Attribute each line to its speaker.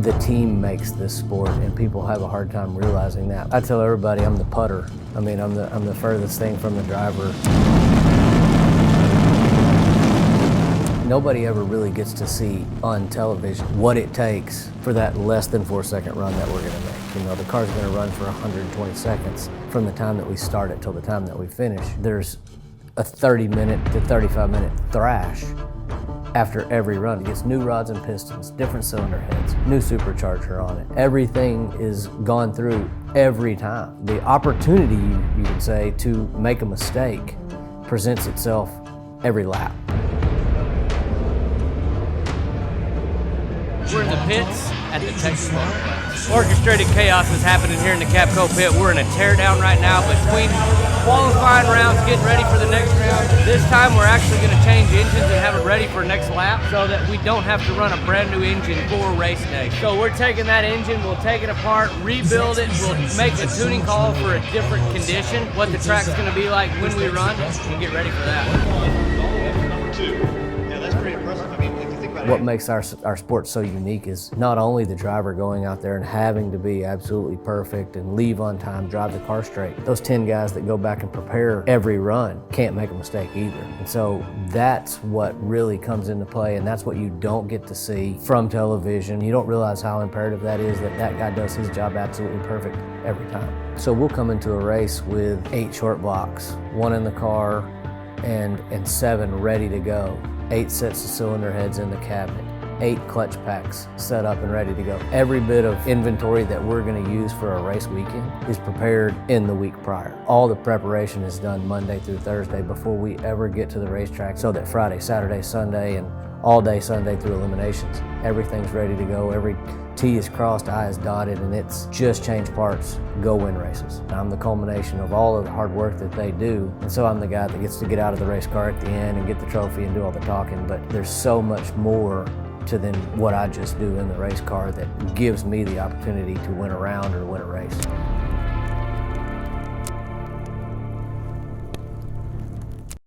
Speaker 1: The team makes this sport, and people have a hard time realizing that. I tell everybody I'm the putter. I mean, I'm the furthest thing from the driver. Nobody ever really gets to see on television what it takes for that less than 4-second run that we're gonna make. You know, the car's gonna run for 120 seconds from the time that we start it till the time that we finish. There's a 30-minute to 35-minute thrash after every run. It gets new rods and pistons, different cylinder heads, new supercharger on it. Everything is gone through every time. The opportunity, you could say, to make a mistake presents itself every lap.
Speaker 2: We're in the pits at the Texas Motorplex. Orchestrated chaos is happening here in the Capco pit. We're in a teardown right now between qualifying rounds, getting ready for the next round. This time we're actually going to change engines and have it ready for next lap so that we don't have to run a brand new engine for race day. So we're taking that engine, we'll take it apart, rebuild it, we'll make a tuning call for a different condition, what the track's going to be like when we run, and get ready for that.
Speaker 3: Number 2. Yeah, that's pretty impressive. I mean, if you think about it.
Speaker 1: What makes our sport so unique is not only the driver going out there and having to be absolutely perfect and leave on time, drive the car straight. Those 10 guys that go back and prepare every run can't make a mistake either. And so that's what really comes into play, and that's what you don't get to see from television. You don't realize how imperative that is, that guy does his job absolutely perfect every time. So we'll come into a race with 8 short blocks, 1 in the car and 7 ready to go. 8 sets of cylinder heads in the cabinet, 8 clutch packs set up and ready to go. Every bit of inventory that we're going to use for a race weekend is prepared in the week prior. All the preparation is done Monday through Thursday before we ever get to the racetrack, so that Friday, Saturday, Sunday, and all day Sunday through eliminations, everything's ready to go. Every T is crossed, I is dotted, and it's just change parts, go win races. I'm the culmination of all of the hard work that they do, and so I'm the guy that gets to get out of the race car at the end and get the trophy and do all the talking, but there's so much more to than what I just do in the race car that gives me the opportunity to win a round or win a race.